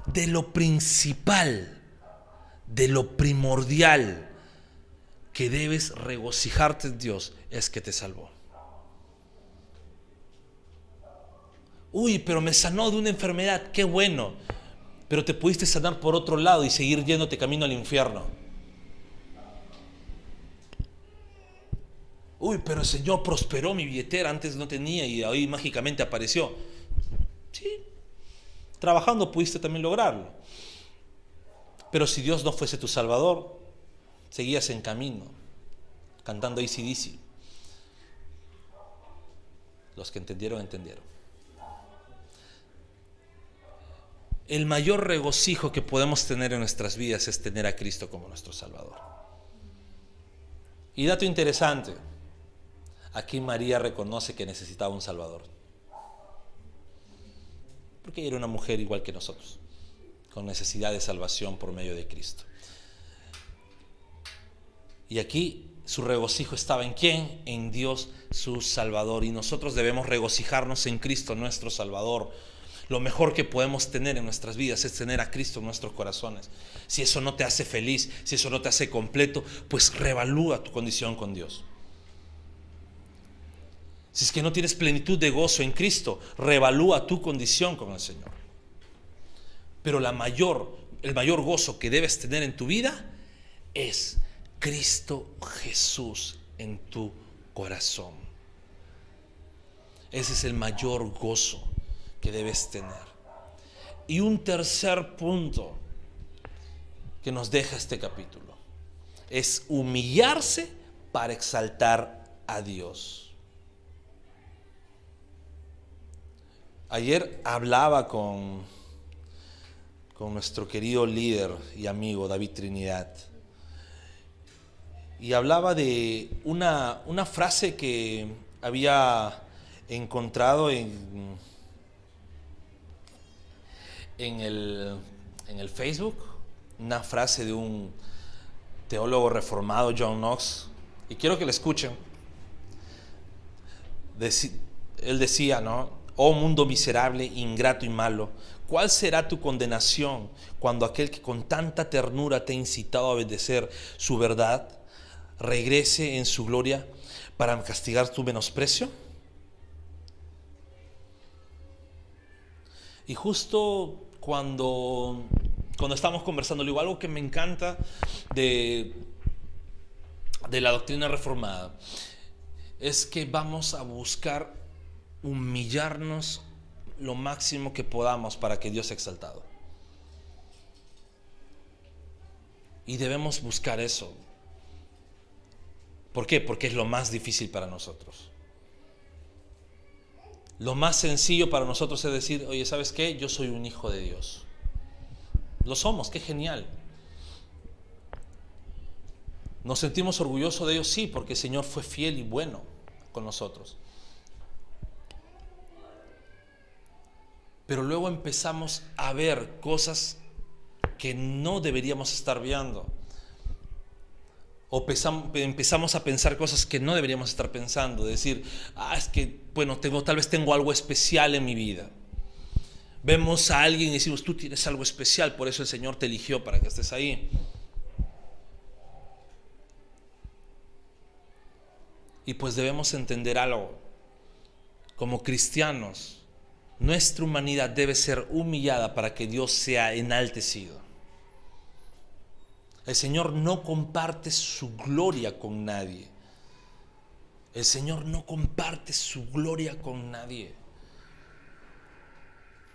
Speaker 1: De lo principal, de lo primordial que debes regocijarte en Dios es que te salvó. Uy, pero me sanó de una enfermedad, qué bueno. Pero te pudiste sanar por otro lado y seguir yéndote camino al infierno. Uy, pero el Señor prosperó mi billetera, antes no tenía y ahí mágicamente apareció. Sí, trabajando pudiste también lograrlo. Pero si Dios no fuese tu Salvador, seguías en camino, cantando AC/DC. Los que entendieron, entendieron. El mayor regocijo que podemos tener en nuestras vidas es tener a Cristo como nuestro Salvador. Y dato interesante, aquí María reconoce que necesitaba un Salvador. Porque ella era una mujer igual que nosotros, con necesidad de salvación por medio de Cristo. Y aquí su regocijo estaba ¿en quién? En Dios su Salvador. Y nosotros debemos regocijarnos en Cristo nuestro Salvador. Lo mejor que podemos tener en nuestras vidas es tener a Cristo en nuestros corazones. Si eso no te hace feliz, si eso no te hace completo, pues reevalúa tu condición con Dios. Si es que no tienes plenitud de gozo en Cristo, reevalúa tu condición con el Señor. Pero el mayor gozo que debes tener en tu vida es Cristo Jesús en tu corazón. Ese es el mayor gozo que debes tener. Y un tercer punto que nos deja este capítulo es humillarse para exaltar a Dios. Ayer hablaba con nuestro querido líder y amigo David Trinidad, y hablaba de una frase que había encontrado en el Facebook, una frase de un teólogo reformado, John Knox, y quiero que la escuchen. Él decía, ¿no? Oh mundo miserable, ingrato y malo, ¿cuál será tu condenación cuando aquel que con tanta ternura te ha incitado a obedecer su verdad regrese en su gloria para castigar tu menosprecio? Y justo cuando estamos conversando, digo, algo que me encanta de la doctrina reformada es que vamos a buscar humillarnos lo máximo que podamos para que Dios sea exaltado. Y debemos buscar eso. ¿Por qué? Porque es lo más difícil para nosotros. Lo más sencillo para nosotros es decir, oye, ¿sabes qué? Yo soy un hijo de Dios. Lo somos, qué genial. ¿Nos sentimos orgullosos de ellos? Sí, porque el Señor fue fiel y bueno con nosotros. Pero luego empezamos a ver cosas que no deberíamos estar viendo. O empezamos a pensar cosas que no deberíamos estar pensando. Decir, es que, bueno, tal vez tengo algo especial en mi vida. Vemos a alguien y decimos, tú tienes algo especial, por eso el Señor te eligió para que estés ahí. Y pues debemos entender algo. Como cristianos, nuestra humanidad debe ser humillada para que Dios sea enaltecido. El Señor no comparte su gloria con nadie. El Señor no comparte su gloria con nadie.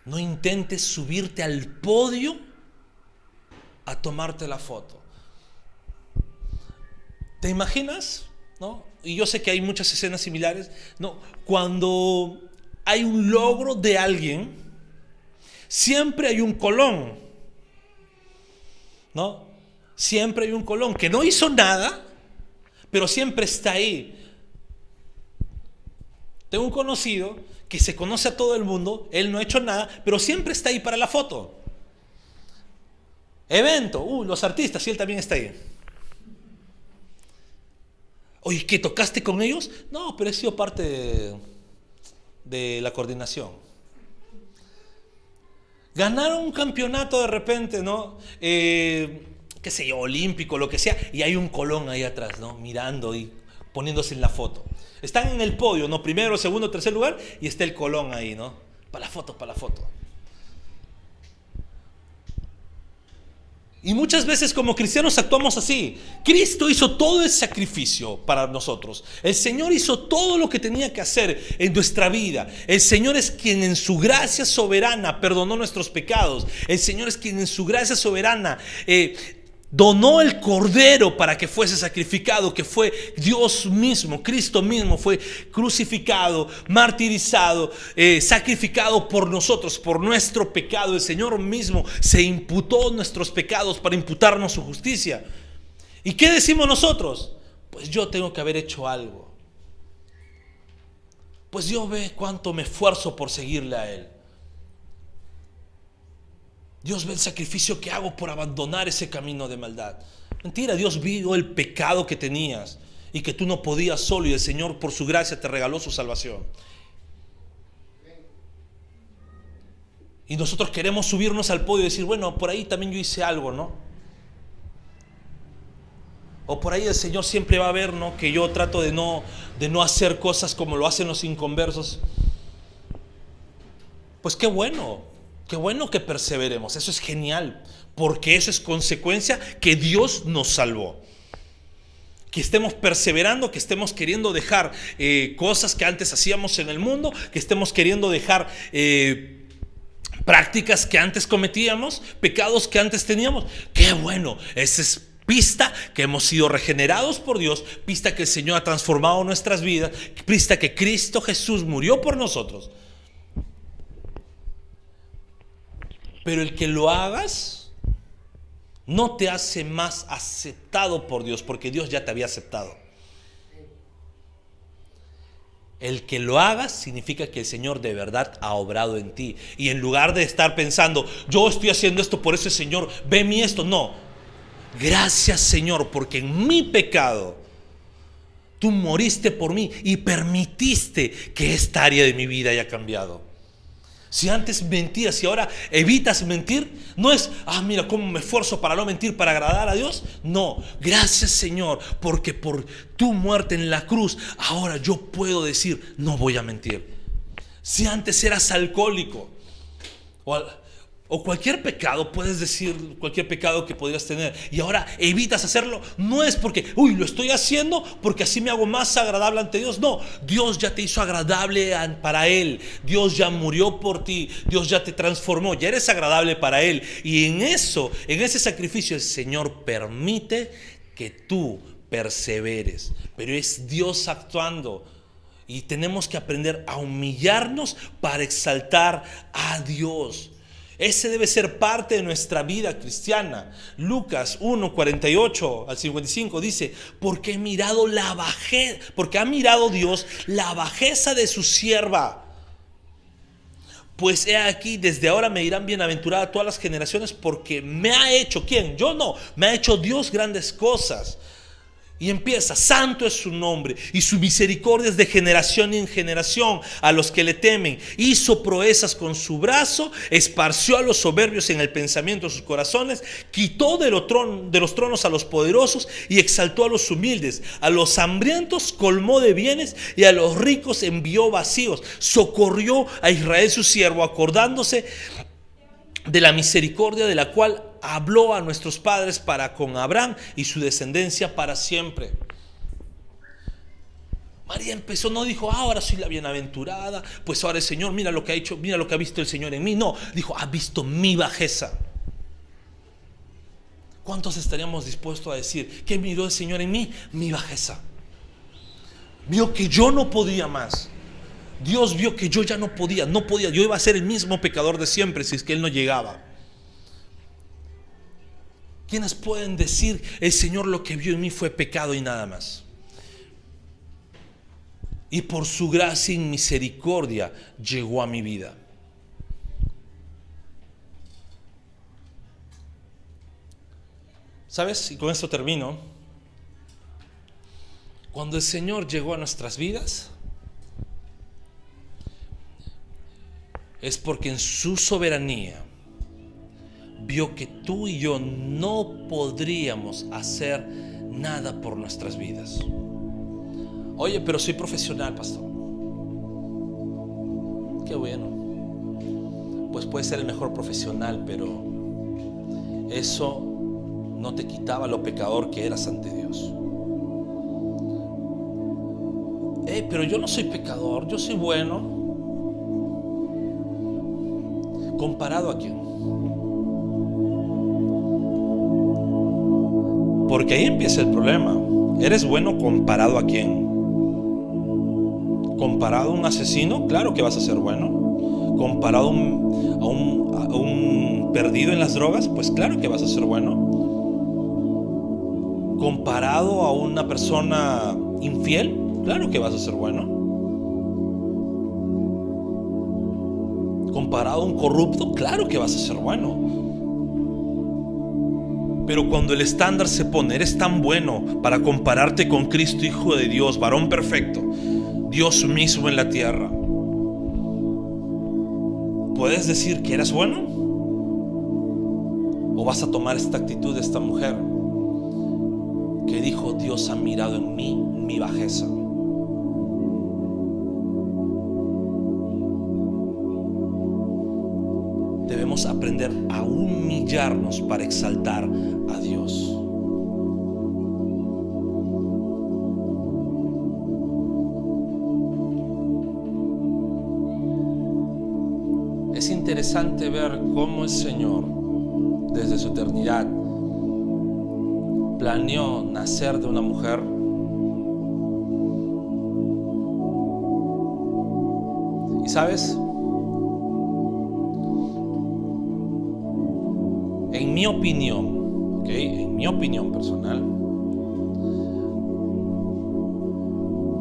Speaker 1: No intentes subirte al podio a tomarte la foto. ¿Te imaginas? ¿No? Y yo sé que hay muchas escenas similares. No, cuando hay un logro de alguien, siempre hay un Colón, ¿no? Siempre hay un Colón que no hizo nada, pero siempre está ahí. Tengo un conocido que se conoce a todo el mundo, él no ha hecho nada, pero siempre está ahí para la foto. Evento, los artistas, y él también está ahí. Oye, ¿qué tocaste con ellos? No, pero he sido parte de la coordinación. Ganaron un campeonato de repente, ¿no? Qué sé yo, olímpico, lo que sea, y hay un Colón ahí atrás, ¿no? Mirando y poniéndose en la foto. Están en el podio, ¿no? Primero, segundo, tercer lugar, y está el Colón ahí, ¿no? Para la foto, para la foto. Y muchas veces como cristianos actuamos así. Cristo hizo todo el sacrificio para nosotros. El Señor hizo todo lo que tenía que hacer en nuestra vida. El Señor es quien en su gracia soberana perdonó nuestros pecados. El Señor es quien en su gracia soberana donó el Cordero para que fuese sacrificado, que fue Dios mismo, Cristo mismo fue crucificado, martirizado, sacrificado por nosotros, por nuestro pecado. El Señor mismo se imputó nuestros pecados para imputarnos su justicia. ¿Y qué decimos nosotros? Pues yo tengo que haber hecho algo. Pues Dios ve cuánto me esfuerzo por seguirle a Él. Dios ve el sacrificio que hago por abandonar ese camino de maldad. Mentira, Dios vio el pecado que tenías y que tú no podías solo, y el Señor por su gracia te regaló su salvación. Y nosotros queremos subirnos al podio y decir, bueno, por ahí también yo hice algo, ¿no? O por ahí el Señor siempre va a ver, ¿no?, que yo trato de no hacer cosas como lo hacen los inconversos. Pues qué bueno que perseveremos, eso es genial, porque eso es consecuencia que Dios nos salvó. Que estemos perseverando, que estemos queriendo dejar cosas que antes hacíamos en el mundo, que estemos queriendo dejar prácticas que antes cometíamos, pecados que antes teníamos. Qué bueno, esa es pista que hemos sido regenerados por Dios, pista que el Señor ha transformado nuestras vidas, pista que Cristo Jesús murió por nosotros. Pero el que lo hagas no te hace más aceptado por Dios, porque Dios ya te había aceptado. El que lo hagas significa que el Señor de verdad ha obrado en ti. Y en lugar de estar pensando, yo estoy haciendo esto, por eso el Señor ve mi esto. No, gracias Señor, porque en mi pecado tú moriste por mí y permitiste que esta área de mi vida haya cambiado. Si antes mentías y ahora evitas mentir, no es, mira cómo me esfuerzo para no mentir, para agradar a Dios. No, gracias Señor, porque por tu muerte en la cruz, ahora yo puedo decir, no voy a mentir. Si antes eras alcohólico o cualquier pecado, puedes decir cualquier pecado que podrías tener, y ahora evitas hacerlo, no es porque, lo estoy haciendo porque así me hago más agradable ante Dios. No, Dios ya te hizo agradable para Él. Dios ya murió por ti. Dios ya te transformó, ya eres agradable para Él. Y en ese sacrificio el Señor permite que tú perseveres. Pero es Dios actuando. Y tenemos que aprender a humillarnos para exaltar a Dios. Ese debe ser parte de nuestra vida cristiana. Lucas 1:48 al 55 dice: porque ha mirado Dios la bajeza de su sierva. Pues he aquí, desde ahora me dirán bienaventurada todas las generaciones, porque me ha hecho, ¿quién? Yo no, me ha hecho Dios grandes cosas. Y empieza: santo es su nombre, y su misericordia es de generación en generación a los que le temen. Hizo proezas con su brazo, esparció a los soberbios en el pensamiento de sus corazones, quitó de los tronos a los poderosos y exaltó a los humildes. A los hambrientos colmó de bienes y a los ricos envió vacíos. Socorrió a Israel su siervo, acordándose de la misericordia de la cual habló a nuestros padres para con Abraham y su descendencia para siempre. María empezó, no dijo: ahora soy la bienaventurada, pues ahora el Señor, mira lo que ha hecho, mira lo que ha visto el Señor en mí. No, dijo: ha visto mi bajeza. ¿Cuántos estaríamos dispuestos a decir: ¿qué miró el Señor en mí? Mi bajeza. Vio que yo no podía más. Dios vio que yo ya no podía. Yo iba a ser el mismo pecador de siempre si es que Él no llegaba. ¿Quiénes pueden decir: el Señor lo que vio en mí fue pecado y nada más? Y por su gracia y misericordia llegó a mi vida. ¿Sabes? Y con esto termino. Cuando el Señor llegó a nuestras vidas, es porque en su soberanía vio que tú y yo no podríamos hacer nada por nuestras vidas. Oye, pero soy profesional, pastor. Qué bueno. Pues puedes ser el mejor profesional, pero eso no te quitaba lo pecador que eras ante Dios. Pero yo no soy pecador, yo soy bueno. ¿Comparado a quién? Porque ahí empieza el problema. ¿Eres bueno comparado a quién? ¿Comparado a un asesino? Claro que vas a ser bueno. ¿Comparado a un perdido en las drogas? Pues claro que vas a ser bueno. ¿Comparado a una persona infiel? Claro que vas a ser bueno. ¿Comparado a un corrupto? Claro que vas a ser bueno. Pero cuando el estándar se pone: eres tan bueno para compararte con Cristo, Hijo de Dios, varón perfecto, Dios mismo en la tierra, ¿puedes decir que eres bueno? ¿O vas a tomar esta actitud de esta mujer que dijo: Dios ha mirado en mí mi bajeza? Debemos aprender a humillarnos para exaltar a Dios. Es interesante ver cómo el Señor, desde su eternidad, planeó nacer de una mujer. Y sabes, en mi opinión, en mi opinión personal,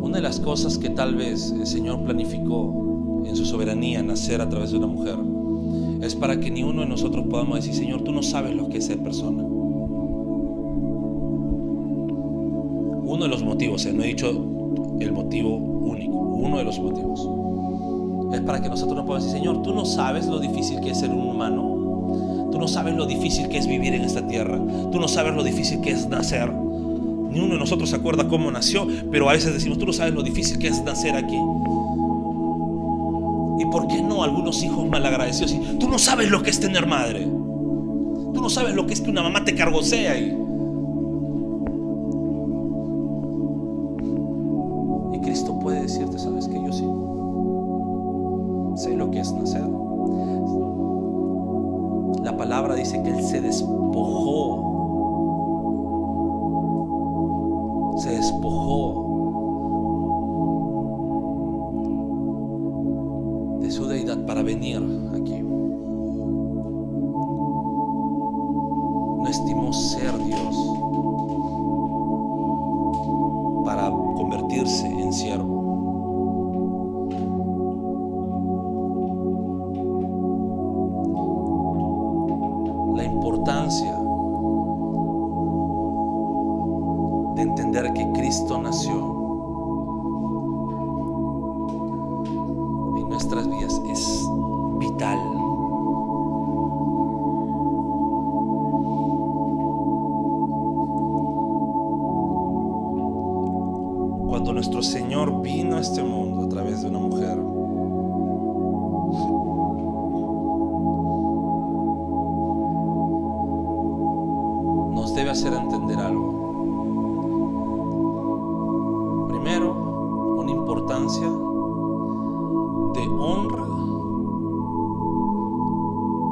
Speaker 1: una de las cosas que tal vez el Señor planificó en su soberanía nacer a través de una mujer es para que ni uno de nosotros podamos decir: Señor, tú no sabes lo que es ser persona. Uno de los motivos, no he dicho el motivo único, uno de los motivos es para que nosotros no podamos decir: Señor, tú no sabes lo difícil que es ser un humano. Tú no sabes lo difícil que es vivir en esta tierra. Tú no sabes lo difícil que es nacer. Ni uno de nosotros se acuerda cómo nació, pero a veces decimos: tú no sabes lo difícil que es nacer aquí. ¿Y por qué no algunos hijos malagradecidos? Tú no sabes lo que es tener madre. Tú no sabes lo que es que una mamá te cargosea ahí. Y Cristo puede decirte: ¿sabes qué? Yo sí sé lo que es nacer. La palabra dice que Él se despojó de su deidad para venir aquí. no estimó ser Dios para convertirse en siervo. La importancia de entender que Cristo nació en nuestras vidas es vital. Cuando nuestro Señor vino a este mundo a través de una mujer, nos debe hacer entender algo. Primero, una importancia de honra,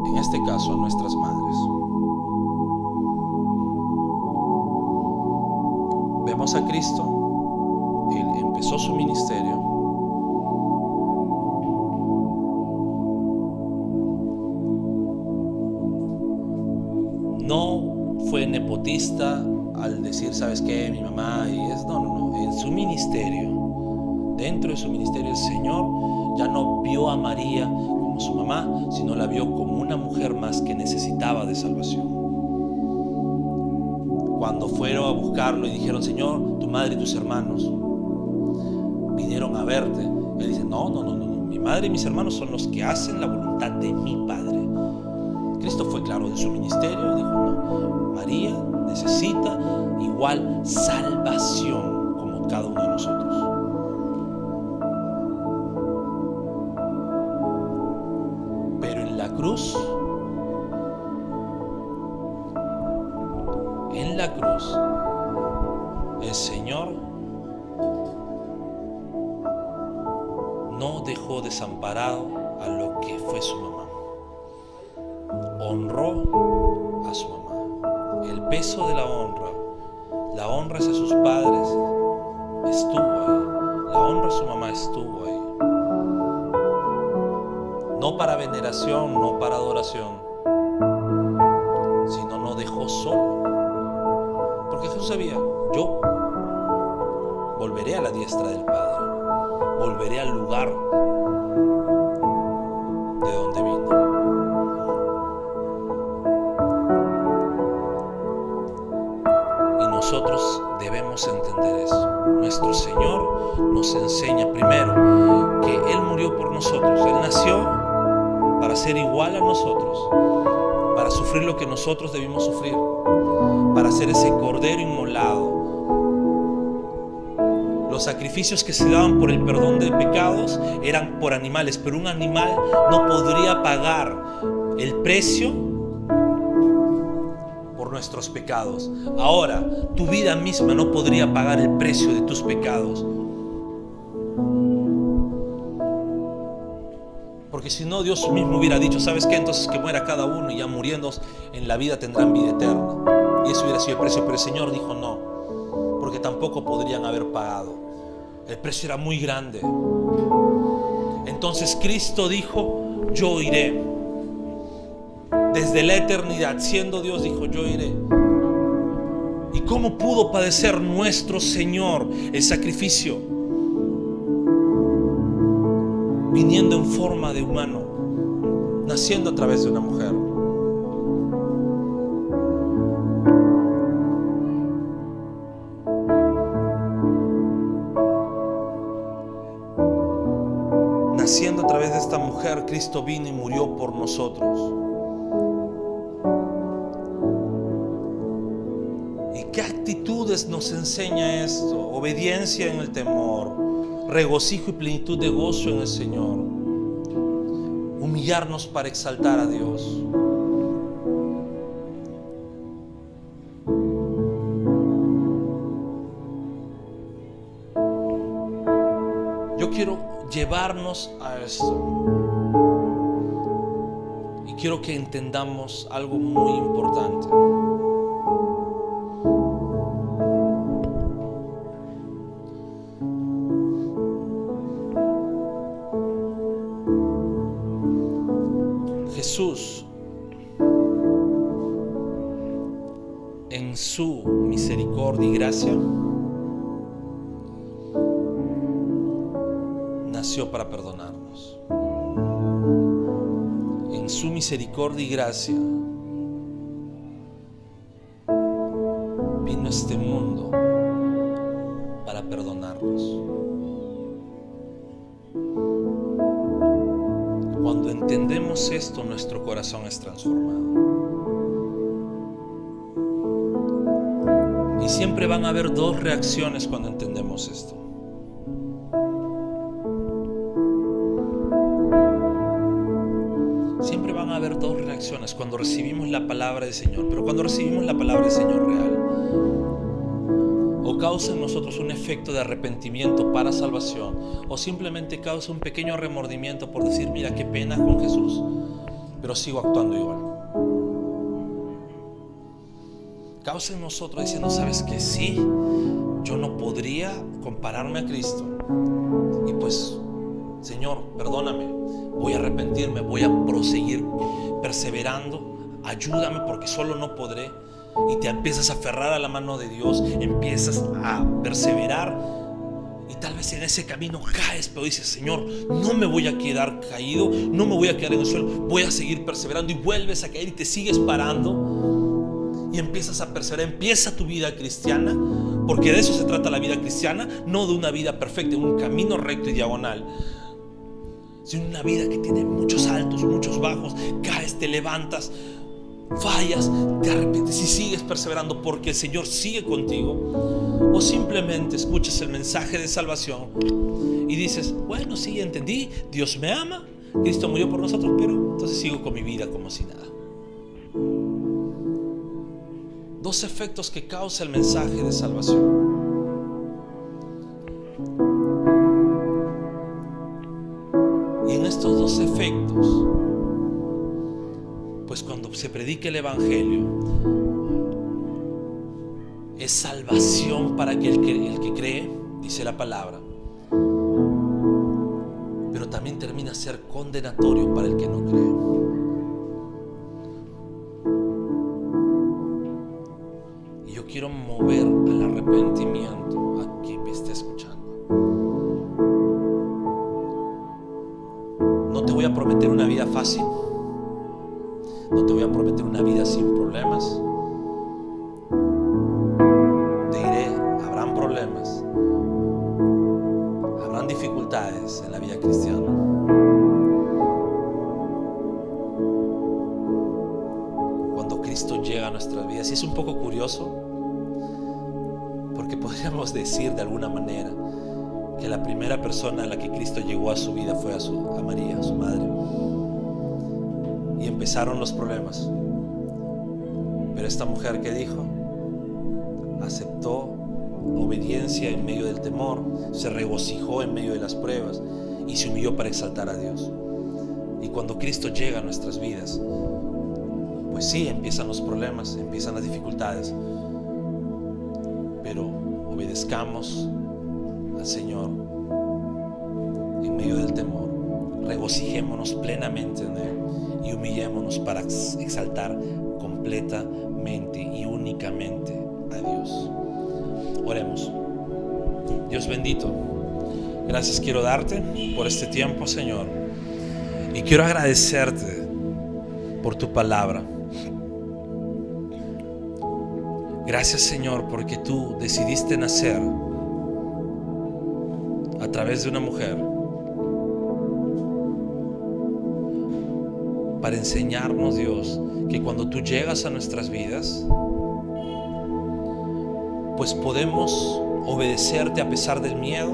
Speaker 1: en este caso a nuestras madres. Vemos a Cristo. Él empezó su ministerio no fue nepotista al decir, ¿sabes qué? Mi mamá y es... No. En su ministerio, dentro de su ministerio, el Señor ya no vio a María como su mamá, sino la vio como una mujer más que necesitaba de salvación. Cuando fueron a buscarlo y dijeron, Señor, tu madre y tus hermanos vinieron a verte, Él dice, no, mi madre y mis hermanos son los que hacen la voluntad de mi Padre. Cristo fue claro en su ministerio, dijo, no, María necesita igual salvación como cada uno de nosotros. Pero en la cruz, el Señor no dejó desamparado a lo que fue su mamá. Honró a su mamá. El peso de la honra hacia sus padres estuvo ahí. La honra a su mamá estuvo ahí. No para veneración, no para adoración, sino no dejó solo. Porque Jesús sabía, yo volveré a la diestra del Padre, volveré al lugar de donde vine. Y nosotros debemos entender eso. Nuestro Señor nos enseña primero que Él murió por nosotros. Él nació para ser igual a nosotros, para sufrir lo que nosotros debimos sufrir, para ser ese cordero inmolado. Los sacrificios que se daban por el perdón de pecados eran por animales, pero un animal no podría pagar el precio por nuestros pecados. Ahora, tu vida misma no podría pagar el precio de tus pecados. Porque si no, Dios mismo hubiera dicho, ¿sabes qué? Entonces que muera cada uno y ya muriendo en la vida tendrán vida eterna. Y eso hubiera sido el precio, pero el Señor dijo no, porque tampoco podrían haber pagado. El precio era muy grande. Entonces Cristo dijo, yo iré. Desde la eternidad, siendo Dios, dijo, yo iré. ¿Y cómo pudo padecer nuestro Señor el sacrificio? Viniendo en forma de humano, naciendo a través de una mujer. Naciendo a través de esta mujer, Cristo vino y murió por nosotros. ¿Y qué actitudes nos enseña esto? Obediencia en el temor, regocijo y plenitud de gozo en el Señor, humillarnos para exaltar a Dios. Yo quiero llevarnos a esto y quiero que entendamos algo muy importante. Jesús en su misericordia y gracia nació para perdonarnos. En su misericordia y gracia vino a este mundo para perdonarnos. Cuando entendemos esto, nuestro corazón es transformado. Y siempre van a haber dos reacciones cuando entendemos esto. Siempre van a haber dos reacciones cuando recibimos la palabra del Señor. Pero cuando recibimos la palabra del Señor real, o causa en nosotros un efecto de arrepentimiento para salvación, o simplemente causa un pequeño remordimiento por decir, mira, qué pena con Jesús, pero sigo actuando igual. Causa en nosotros diciendo, ¿sabes qué? Sí, yo no podría compararme a Cristo. Y pues, Señor, perdóname, voy a arrepentirme, voy a proseguir perseverando, ayúdame porque solo no podré. Y te empiezas a aferrar a la mano de Dios, empiezas a perseverar y tal vez en ese camino caes, pero dices, Señor, no me voy a quedar caído, no me voy a quedar en el suelo, voy a seguir perseverando, y vuelves a caer y te sigues parando y empiezas a perseverar. Empieza tu vida cristiana, porque de eso se trata la vida cristiana, no de una vida perfecta, un camino recto y diagonal, sino una vida que tiene muchos altos, muchos bajos. Caes, te levantas, fallas, te arrepientes y sigues perseverando porque el Señor sigue contigo. O simplemente escuchas el mensaje de salvación y dices, bueno, sí, entendí, Dios me ama, Cristo murió por nosotros, pero entonces sigo con mi vida como si nada. Dos efectos que causa el mensaje de salvación. Y en estos dos efectos, pues cuando se predica el Evangelio, es salvación para el que cree, dice la palabra, pero también termina a ser condenatorio para el que no cree. Y yo quiero mover al arrepentimiento a quien me esté escuchando. No te voy a prometer una vida fácil. No te voy a prometer una vida sin problemas. Te diré, habrán problemas, habrán dificultades en la vida cristiana. Cuando Cristo llega a nuestras vidas, y es un poco curioso, porque podríamos decir de alguna manera que la primera persona a la que Cristo llegó a su vida fue a María, a su madre. Y empezaron los problemas. Pero esta mujer, ¿qué dijo? Aceptó obediencia en medio del temor, se regocijó en medio de las pruebas y se humilló para exaltar a Dios. Y cuando Cristo llega a nuestras vidas, pues sí, empiezan los problemas, empiezan las dificultades, pero obedezcamos al Señor en medio del temor, regocijémonos plenamente en Él y humillémonos para exaltar completamente y únicamente a Dios. Oremos. Dios bendito, gracias quiero darte por este tiempo, Señor, y quiero agradecerte por tu palabra. Gracias, Señor, porque tú decidiste nacer a través de una mujer para enseñarnos, Dios, que cuando tú llegas a nuestras vidas, pues podemos obedecerte a pesar del miedo,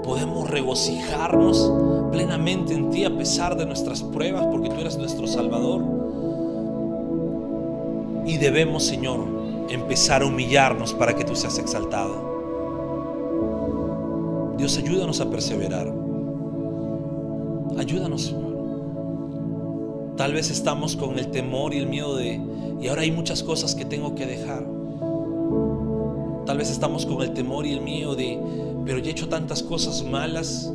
Speaker 1: podemos regocijarnos plenamente en ti a pesar de nuestras pruebas, porque tú eres nuestro Salvador. Y debemos, Señor, empezar a humillarnos para que tú seas exaltado. Dios, ayúdanos a perseverar. Ayúdanos, Señor. Tal vez estamos con el temor y el miedo y ahora hay muchas cosas que tengo que dejar. Tal vez estamos con el temor y el miedo pero ya he hecho tantas cosas malas,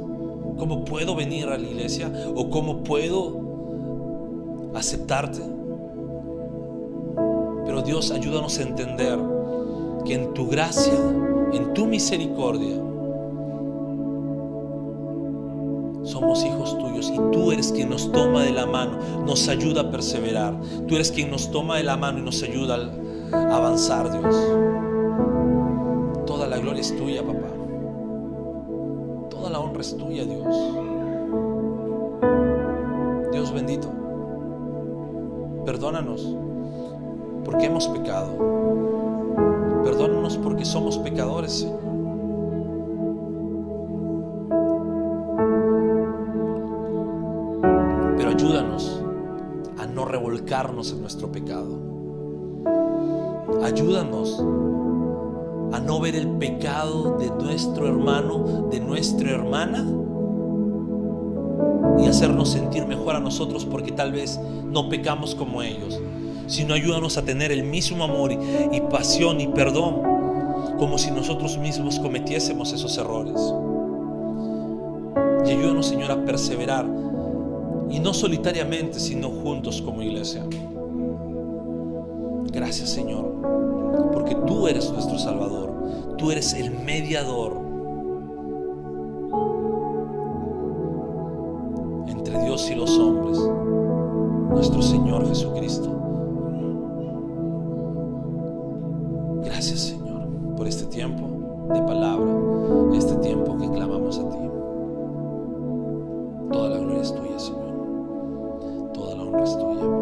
Speaker 1: ¿cómo puedo venir a la iglesia? ¿O cómo puedo aceptarte? Pero Pero Dios, ayúdanos a entender que en tu gracia, en tu misericordia, somos hijos tuyos y tú eres quien nos toma de la mano, nos ayuda a perseverar. Tú eres quien nos toma de la mano y nos ayuda a avanzar, Dios. Toda la gloria es tuya, papá. Toda la honra es tuya, Dios. Dios bendito, perdónanos porque hemos pecado. Perdónanos porque somos pecadores, Señor. Pero ayúdanos a no revolcarnos en nuestro pecado. Ayúdanos a no ver el pecado de nuestro hermano, de nuestra hermana, y hacernos sentir mejor a nosotros porque tal vez no pecamos como ellos, sino ayúdanos a tener el mismo amor y pasión y perdón, como si nosotros mismos cometiésemos esos errores. Y ayúdanos, Señor, a perseverar, y no solitariamente, sino juntos como iglesia. Gracias, Señor, porque tú eres nuestro Salvador, tú eres el mediador entre Dios y los hombres, nuestro Señor Jesucristo. Gracias, Señor, por este tiempo de palabra, este tiempo que clamamos a ti. Toda la gloria es tuya, Señor. Toda la honra es tuya.